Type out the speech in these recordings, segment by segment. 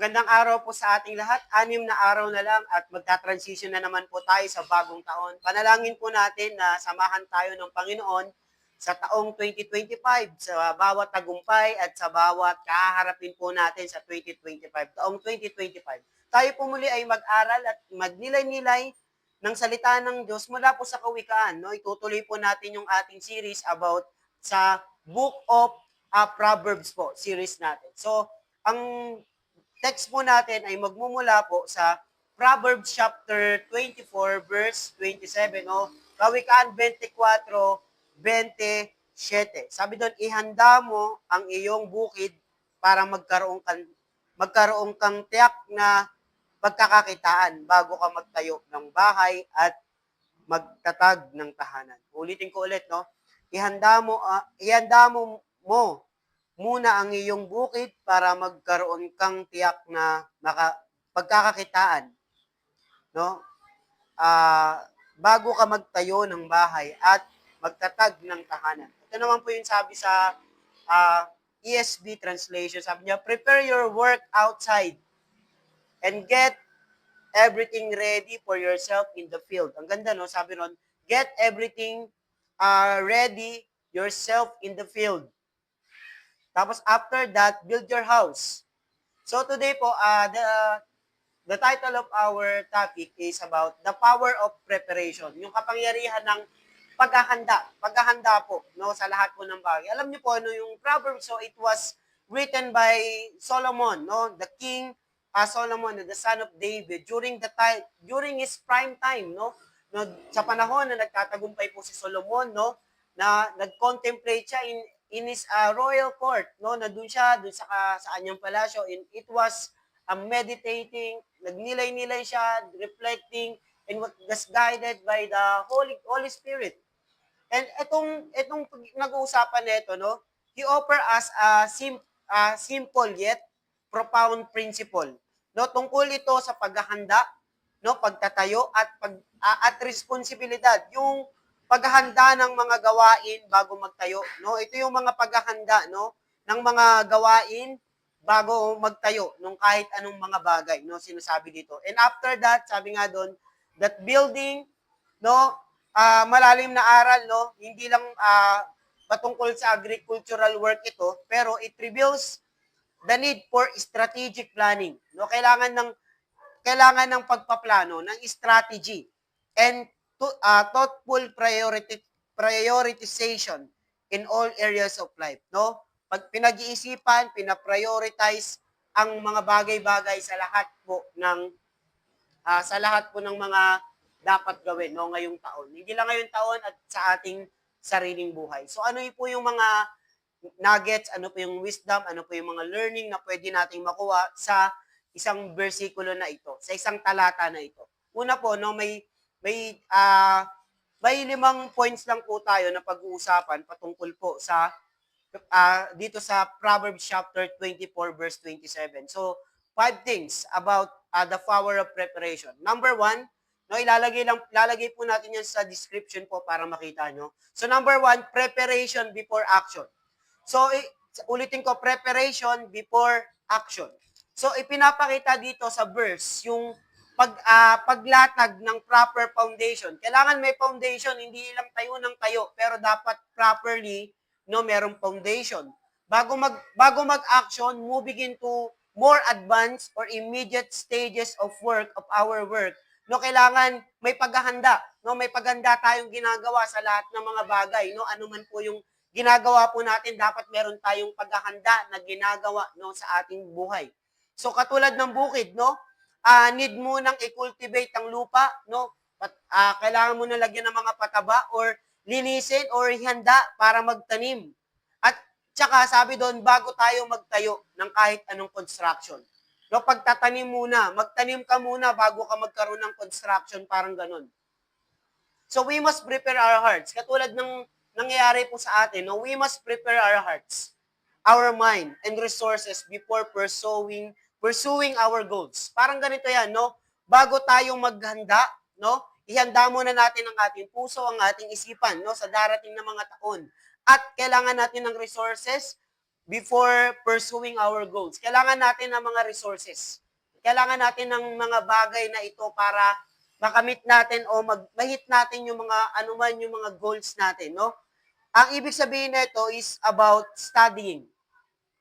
Magandang araw po sa ating lahat. 6 na araw na lang at magta-transition na naman po tayo sa bagong taon. Panalangin po natin na samahan tayo ng Panginoon sa taong 2025, sa bawat tagumpay at sa bawat kaharapin po natin sa 2025, taong 2025. Tayo po muli ay mag-aral at magnilay-nilay ng salita ng Diyos mula po sa Kawikaan. No? Itutuloy po natin yung ating series about sa Book of Proverbs po, series natin. So, ang text po natin ay magmumula po sa Proverbs chapter 24 verse 27 o Kawikaan 24:27. Sabi doon, ihanda mo ang iyong bukid para magkaroon kang tiyak na pagkakakitaan bago ka magtayo ng bahay at magtatag ng tahanan. Ulitin ko ulit, no? Ihanda mo muna ang iyong bukid para magkaroon kang tiyak na pagkakakitaan, no? Bago ka magtayo ng bahay at magtatag ng tahanan. Ito naman po yung sabi sa ESV translation. Sabi niya, prepare your work outside and get everything ready for yourself in the field. Ang ganda, no? Sabi ron, get everything ready yourself in the field. Tapos after that, build your house. So today po, the title of our topic is about the power of preparation. Yung kapangyarihan ng paghahanda. Paghahanda po, no, sa lahat po ng bagay. Alam niyo po, no, yung Proverbs, so it was written by Solomon, no, the king Solomon, the son of David, during his prime time, no, sa panahon na nagtatagumpay po si Solomon, no, na nag-contemplate siya in his royal court, no, na doon sa kanyang palasyo, and it was meditating, nagnilay-nilay siya, reflecting, and was guided by the Holy Spirit. And itong nag-uusapan nito, no, he offer us a simple yet profound principle. No, tungkol ito sa paghahanda, no, pagtatayo at responsibilidad, yung paghahanda ng mga gawain bago magtayo, no? Ito yung mga paghahanda, no, ng mga gawain bago magtayo ng kahit anong mga bagay, no, sinasabi dito. And after that, sabi nga doon, that building, no, malalim na aral, no, hindi lang patungkol sa agricultural work ito, pero it reveals the need for strategic planning, no? Kailangan ng pagpaplano, ng strategy, and thoughtful prioritization in all areas of life, no? Pag pinag-iisipan, pina-prioritize ang mga bagay-bagay sa lahat po ng mga dapat gawin, no, ngayong taon. Hindi lang ngayong taon at sa ating sariling buhay. So ano po yung mga nuggets, ano po yung wisdom, ano po yung mga learning na pwede nating makuha sa isang bersikulo na ito, sa isang talata na ito. Una po, no, may 5 points lang po tayo na pag-uusapan patungkol po sa dito sa Proverbs chapter 24 verse 27. So, 5 things about the power of preparation. Number 1, no, ilalagay po natin yan sa description po para makita nyo. So, number 1, preparation before action. So, ulitin ko, preparation before action. So, ipinapakita dito sa verse yung paglatag ng proper foundation. Kailangan may foundation, hindi lang tayo ng tayo, pero dapat properly, no, merong foundation. Bago mag-action, moving into more advanced or immediate stages of our work, no, kailangan may paghahanda, no, may paghanda tayong ginagawa sa lahat ng mga bagay, no, ano man po yung ginagawa po natin, dapat meron tayong paghahanda na ginagawa, no, sa ating buhay. So katulad ng bukid, no, need mo nang i-cultivate ang lupa, no, kailangan mo na lagyan ng mga pataba or linisin or ihanda para magtanim. At tsaka sabi doon, bago tayo magtayo ng kahit anong construction. No, pagtatanim muna, magtanim ka muna bago ka magkaroon ng construction, parang ganun. So we must prepare our hearts. Katulad ng nangyayari po sa atin, no, we must prepare our hearts, our mind, and resources before pursuing our goals. Parang ganito yan, no? Bago tayo maghanda, no, ihanda muna natin ang ating puso, ang ating isipan, no, sa darating na mga taon. At kailangan natin ng resources before pursuing our goals. Kailangan natin ng mga resources. Kailangan natin ng mga bagay na ito para makamit natin o mahit natin yung mga anuman yung mga goals natin, no? Ang ibig sabihin nito is about studying.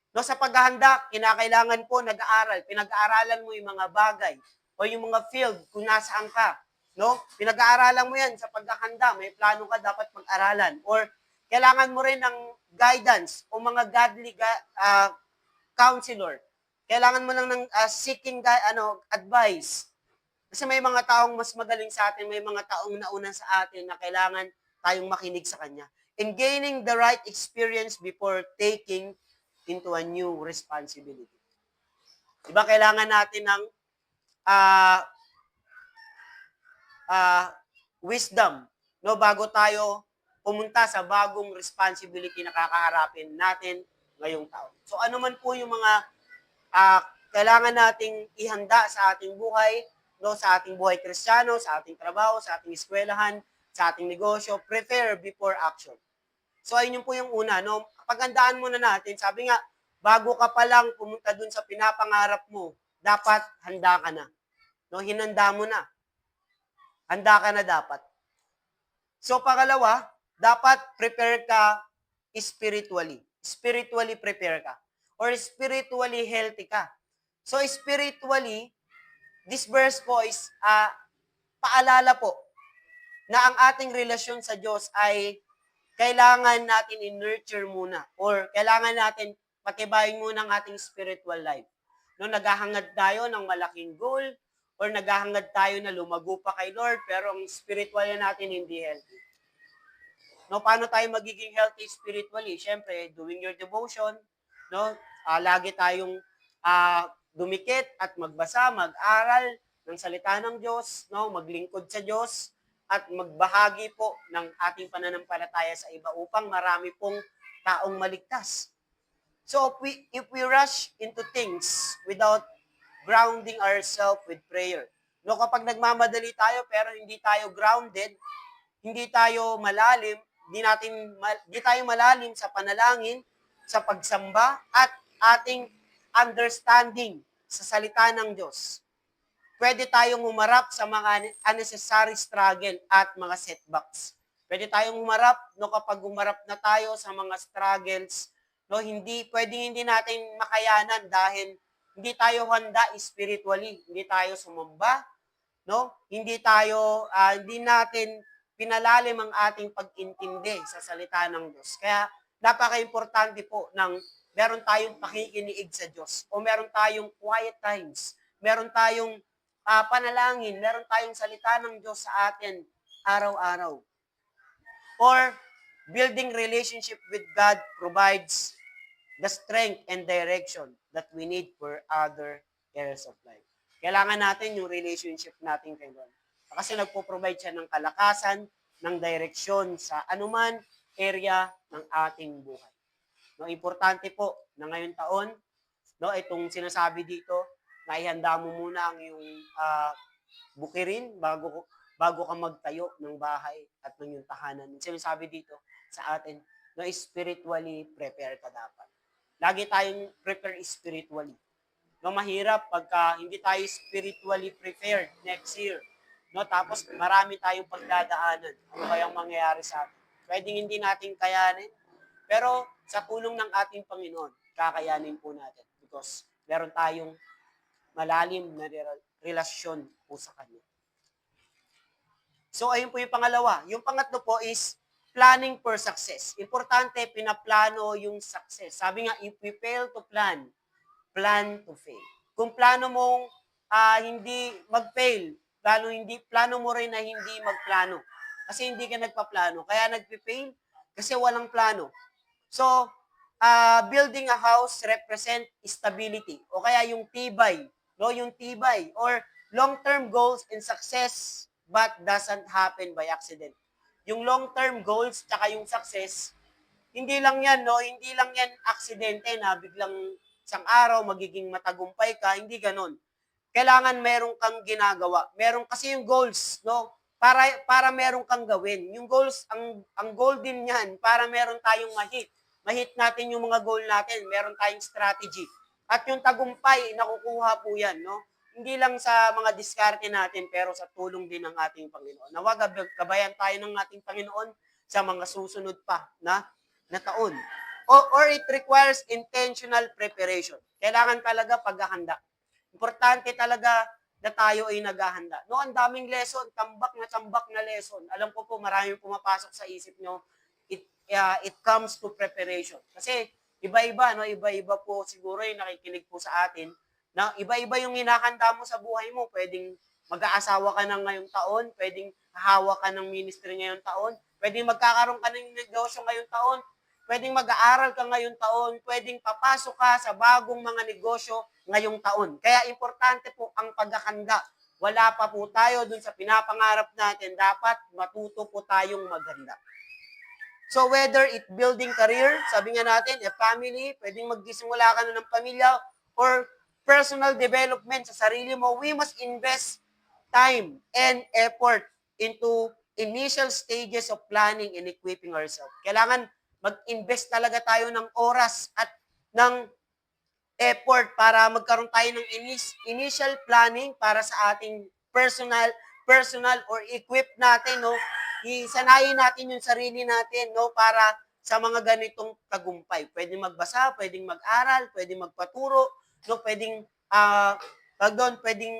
No, sa paghahanda, kinakailangan po nag-aaral. Pinag-aaralan mo yung mga bagay o yung mga field kung nasaan ka. No? Pinag-aaralan mo yan sa paghahanda. May plano ka dapat pag-aralan. Or kailangan mo rin ng guidance o mga godly counselor. Kailangan mo lang ng seeking advice. Kasi may mga taong mas magaling sa atin, may mga taong nauna sa atin na kailangan tayong makinig sa kanya. And gaining the right experience before taking into a new responsibility. Diba, kailangan natin ng wisdom, no, bago tayo pumunta sa bagong responsibility na kakaharapin natin ngayong taon. So ano man po yung mga kailangan nating ihanda sa ating buhay, no, sa ating buhay Kristiyano, sa ating trabaho, sa ating eskwelahan, sa ating negosyo, prepare before action. So ayun po yung una, no? Paghandaan muna natin, sabi nga, bago ka pa lang pumunta dun sa pinapangarap mo, dapat handa ka na. No, hinanda mo na. Handa ka na dapat. So pangalawa, dapat prepare ka spiritually. Spiritually prepare ka. Or spiritually healthy ka. So spiritually, this verse po is paalala po na ang ating relasyon sa Diyos ay kailangan natin i-nurture muna or kailangan natin patibayin muna ang ating spiritual life. No, naghahangad tayo ng malaking goal or naghahangad tayo na lumago pa kay Lord pero ang spiritual natin hindi healthy. No, paano tayo magiging healthy spiritually? Siyempre, doing your devotion, no? Lagi tayong dumikit at magbasa, mag-aral ng salita ng Diyos, no? Maglingkod sa Diyos, at magbahagi po ng ating pananampalataya sa iba upang marami pong taong maligtas. So if we rush into things without grounding ourselves with prayer, no, kapag nagmamadali tayo pero hindi tayo grounded, hindi tayo malalim, hindi tayo malalim sa panalangin, sa pagsamba at ating understanding sa salita ng Diyos, pwede tayong humarap sa mga unnecessary struggle at mga setbacks. Pwede tayong humarap, no, kapag humarap na tayo sa mga struggles, no, hindi natin makayanan dahil hindi tayo handa spiritually, hindi tayo sumamba, no? Hindi natin pinalalim ang ating pag-intindi sa salita ng Diyos. Kaya napaka-importante po ng meron tayong pakikiniig sa Diyos o meron tayong quiet times, meron tayong panalangin, meron tayong salita ng Diyos sa atin araw-araw. Or building relationship with God provides the strength and direction that we need for other areas of life. Kailangan natin yung relationship natin kay Lord. Kasi nagpo-provide siya ng kalakasan, ng direksyon sa anuman area ng ating buhay. No, importante po na ngayong taon, no, itong sinasabi dito, na ihanda mo muna ang iyong bukirin bago ka magtayo ng bahay at ng iyong tahanan. Sinasabi dito sa atin, no, spiritually prepare ka dapat. Lagi tayong prepare spiritually. No, mahirap pagka hindi tayo spiritually prepared next year. No, tapos marami tayong pagdadaanan. Ano kayang mangyayari sa atin? Pwedeng hindi natin kayanin, pero sa tulong ng ating Panginoon, kakayanin po natin because meron tayong malalim na relasyon po sa Kanya. So, ayun po yung pangalawa. Yung pangatlo po is planning for success. Importante, pinaplano yung success. Sabi nga, if we fail to plan, plan to fail. Kung plano mong hindi mag-fail, plano mo rin na hindi magplano. Kasi hindi ka nagpaplano. Kaya nagpi-fail kasi walang plano. So, building a house represent stability o kaya yung tibay, no, yung tibay or long-term goals and success but doesn't happen by accident. Yung long-term goals tsaka yung success, hindi lang yan aksidente na biglang isang araw magiging matagumpay ka, hindi ganon. Kailangan meron kang ginagawa. Meron kasi yung goals, no? Para meron kang gawin. Yung goals, ang goal din niyan para meron tayong ma-hit. ma-hit natin yung mga goal natin. Meron tayong strategy. At yung tagumpay, nakukuha po yan, no? Hindi lang sa mga diskarte natin, pero sa tulong din ng ating Panginoon. Nawag, gabayan tayo ng ating Panginoon sa mga susunod pa na taon. Or it requires intentional preparation. Kailangan talaga paghahanda. Importante talaga na tayo ay naghahanda. No, ang daming lesson, tambak na lesson. Alam ko po, maraming pumapasok sa isip nyo. It comes to preparation. Kasi iba-iba, no? Iba-iba po siguro yung nakikinig po sa atin. Na iba-iba yung hinahanda mo sa buhay mo. Pwedeng mag-aasawa ka ng ngayong taon, pwedeng hahawak ka ng ministry ngayong taon, pwedeng magkakaroon ka ng negosyo ngayong taon, pwedeng mag-aaral ka ngayong taon, pwedeng papasok ka sa bagong mga negosyo ngayong taon. Kaya importante po ang paghahanda. Wala pa po tayo dun sa pinapangarap natin, dapat matuto po tayong maghanda. So whether it building career, sabi nga natin, a family, pwedeng magsimula ka na ng pamilya, or personal development sa sarili mo, we must invest time and effort into initial stages of planning and equipping ourselves. Kailangan mag-invest talaga tayo ng oras at ng effort para magkaroon tayo ng initial planning para sa ating personal or equip natin, no? Isanayin natin yung sarili natin, no, para sa mga ganitong tagumpay. Pwedeng magbasa, pwedeng mag-aral, pwedeng magpaturo, no, pwedeng pwedeng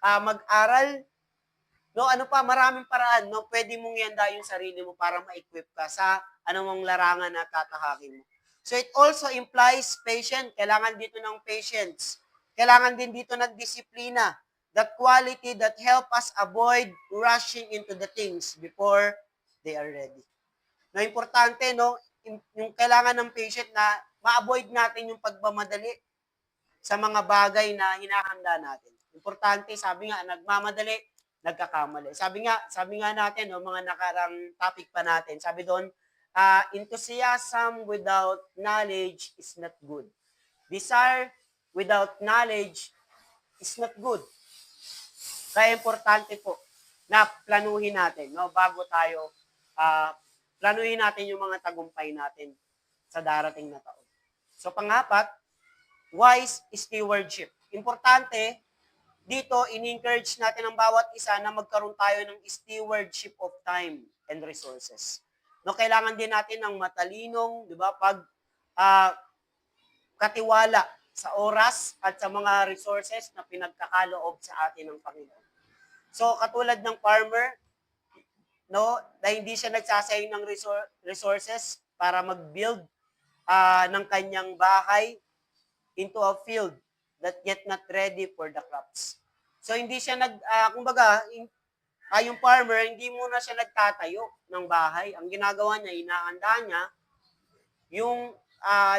mag-aral, no, ano pa, maraming paraan, no, pwede mong ihanda yung sarili mo para ma-equip ka sa anumang larangan na tatahakin mo. So it also implies patience. Kailangan dito ng patience. Kailangan din dito ng disiplina. That quality that help us avoid rushing into the things before they are ready. No, importante, no, yung kailangan ng patient na ma-avoid natin yung pagmamadali sa mga bagay na hinahanda natin. Importante, sabi nga, nagmamadali, nagkakamali. Sabi nga natin, no, mga nakarang topic pa natin, sabi doon, enthusiasm without knowledge is not good. Desire without knowledge is not good. Kaya importante po na planuhin natin, no, bago tayo, planuhin natin yung mga tagumpay natin sa darating na taon. So pangapat, wise stewardship. Importante, dito, in-encourage natin ang bawat isa na magkaroon tayo ng stewardship of time and resources. No, kailangan din natin ng matalinong, di ba, katiwala sa oras at sa mga resources na pinagkakaloob sa atin ng Panginoon. So, katulad ng farmer, no, na hindi siya nagsasayang ng resources para mag-build ng kanyang bahay into a field that yet not ready for the crops. So, hindi siya kumbaga, yung farmer, hindi muna siya nagtatayo ng bahay. Ang ginagawa niya, inahanda niya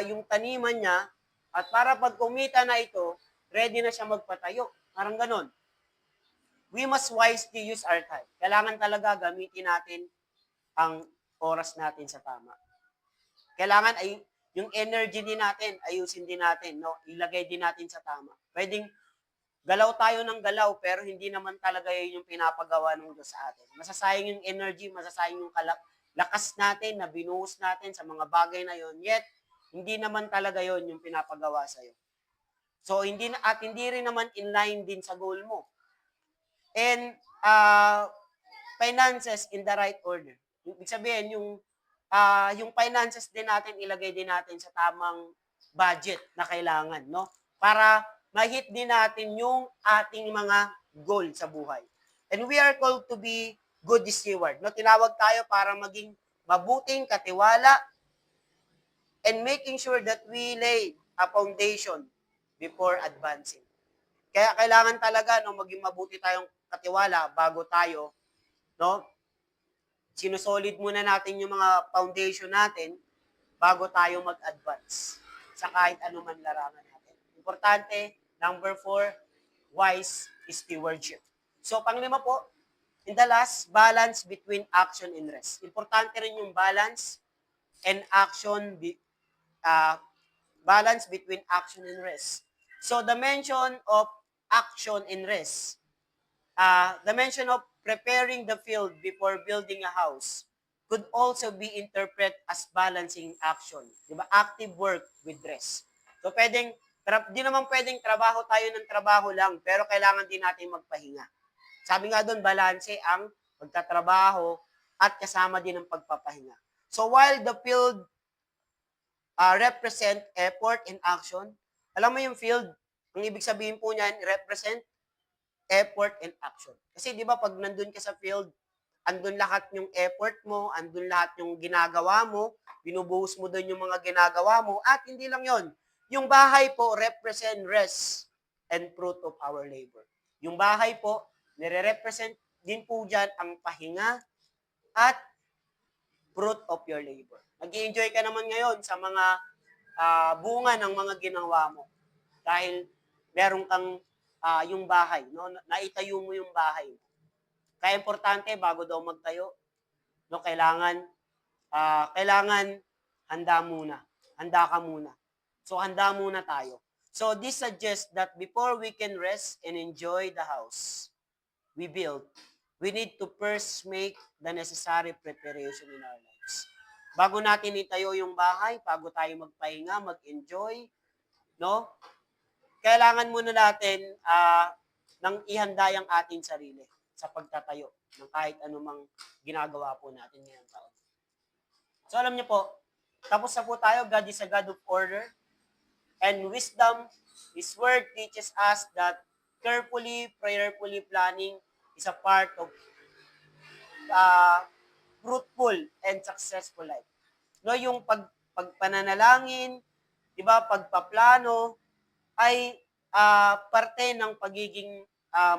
yung taniman niya, at para pag kumita na ito, ready na siya magpatayo. Parang ganon. We must wisely use our time. Kailangan talaga gamitin natin ang oras natin sa tama. Kailangan ay yung energy din natin, ayusin din natin, no? Ilagay din natin sa tama. Pwedeng galaw tayo ng galaw, pero hindi naman talaga yun yung pinapagawa ng Diyos sa atin. Masasayang yung energy, masasayang yung lakas natin na binuhos natin sa mga bagay na yon. Yet, hindi naman talaga yon yung pinapagawa sa'yo. So, hindi rin naman in line din sa goal mo. And, finances in the right order. Ibig sabihin, yung finances din natin, ilagay din natin sa tamang budget na kailangan, no? Para ma-hit din natin yung ating mga goal sa buhay. And we are called to be good steward. No? Tinawag tayo para maging mabuting katiwala and making sure that we lay a foundation before advancing. Kaya kailangan talaga, no, maging mabuti tayong katiwala bago tayo, no, sinusolid muna natin yung mga foundation natin bago tayo mag-advance sa kahit anuman larangan natin. Importante, number 4, wise stewardship. So, panglima po, in the last, balance between action and rest. Importante rin yung balance and action, balance between action and rest. So, the mention of action and rest, the mention of preparing the field before building a house could also be interpreted as balancing action. Di ba? Active work with rest. So, di naman pwedeng trabaho tayo ng trabaho lang, pero kailangan din natin magpahinga. Sabi nga doon, balanse ang pagtatrabaho at kasama din ang pagpapahinga. So, while the field represent effort and action, alam mo yung field, ang ibig sabihin po niyan, represent effort and action. Kasi di ba pag nandun ka sa field, andun lahat yung effort mo, andun lahat yung ginagawa mo, binubuhos mo doon yung mga ginagawa mo, at hindi lang yon. Yung bahay po represent rest and fruit of our labor. Yung bahay po, nire-represent din po dyan ang pahinga at fruit of your labor. Nag-enjoy ka naman ngayon sa mga bunga ng mga ginawa mo. Dahil meron kang yung bahay, no? Naitayo mo yung bahay. Kaya importante bago daw magtayo, no, kailangan handa muna. Handa ka muna. So handa muna tayo. So this suggests that before we can rest and enjoy the house we build, we need to first make the necessary preparation in our lives. Bago natin itayo yung bahay, bago tayo magpahinga, mag-enjoy, no? Kailangan muna natin nang ihanda yung ating sarili sa pagtatayo ng kahit anumang ginagawa po natin ngayong taon. So alam niyo po, tapos na po tayo. God is a God of order and wisdom. His word teaches us that carefully, prayerfully planning is a part of fruitful and successful life. No, yung pagpananalangin, 'di ba, pagpaplano ay parte ng pagiging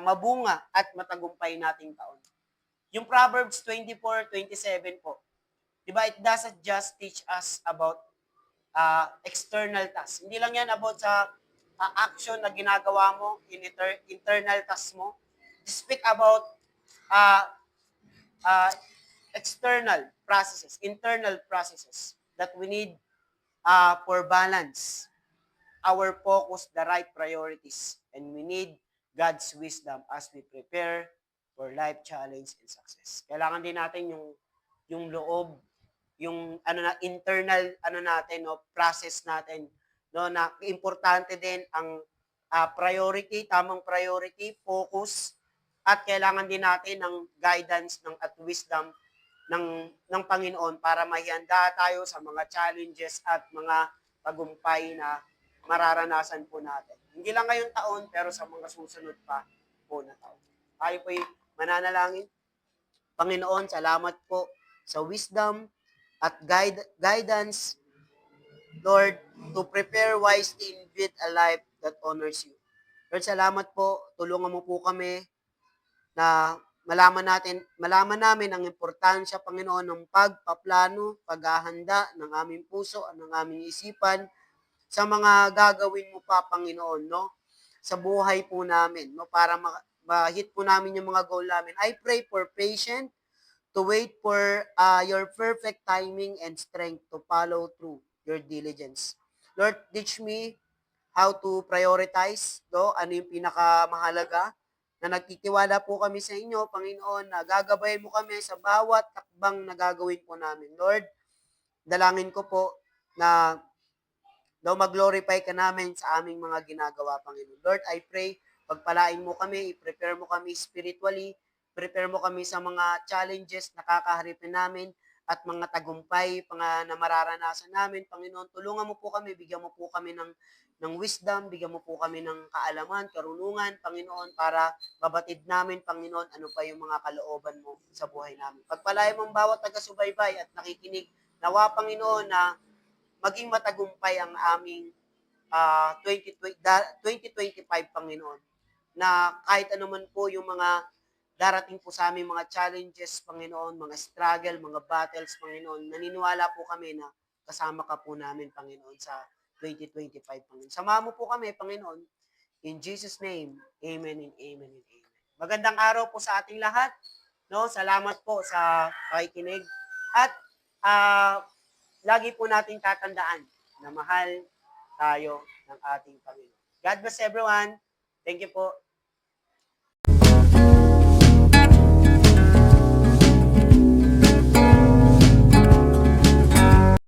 mabunga at matagumpay nating taon. Yung Proverbs 24:27 po, 'di ba, it doesn't just teach us about external tasks. Hindi lang yan about sa action na ginagawa mo, internal tasks mo. Speak about uh, uh, external processes, internal processes that we need for balance, our focus, the right priorities, and we need God's wisdom as we prepare for life challenge and success. Kailangan din natin yung loob, yung internal natin, no, process natin, no, na importante din ang priority, tamang priority, focus, at kailangan din natin ng guidance at wisdom ng Panginoon para mahihanda tayo sa mga challenges at mga tagumpay na mararanasan po natin. Hindi lang ngayong taon, pero sa mga susunod pa po na taon. Tayo po'y mananalangin. Panginoon, salamat po sa wisdom at guidance, Lord, to prepare wisely and build a life that honors you. Lord, salamat po. Tulungan mo po kami na malaman namin ang importansya, Panginoon, ng pagpaplano, paghahanda ng aming puso at ng aming isipan sa mga gagawin mo pa, Panginoon, no? Sa buhay po namin, no? Para ma-hit po namin yung mga goal namin. I pray for patience to wait for your perfect timing and strength to follow through your diligence. Lord, teach me how to prioritize, no? Ano yung pinakamahalaga, na nagtitiwala po kami sa inyo, Panginoon, na gagabayan mo kami sa bawat takbang na gagawin po namin. Lord, dalangin ko po na mag-glorify ka namin sa aming mga ginagawa, Panginoon. Lord, I pray, pagpalain mo kami, i-prepare mo kami spiritually, prepare mo kami sa mga challenges na kakaharipin namin at mga tagumpay na mararanasan namin. Panginoon, tulungan mo po kami, bigyan mo po kami ng wisdom, bigyan mo po kami ng kaalaman, karunungan, Panginoon, para mabatid namin, Panginoon, ano pa yung mga kalooban mo sa buhay namin. Pagpalain mo ang bawat taga-subaybay at nakikinig, nawa, Panginoon, na maging matagumpay ang aming 2025, Panginoon, na kahit anuman po yung mga darating po sa aming mga challenges, Panginoon, mga struggle, mga battles, Panginoon, naniniwala po kami na kasama ka po namin, Panginoon, sa 2025, Panginoon. Samahan mo po kami, Panginoon. In Jesus' name, amen and amen and amen. Magandang araw po sa ating lahat. No? Salamat po sa pakikinig. At lagi po nating tatandaan na mahal tayo ng ating Panginoon. God bless everyone. Thank you po.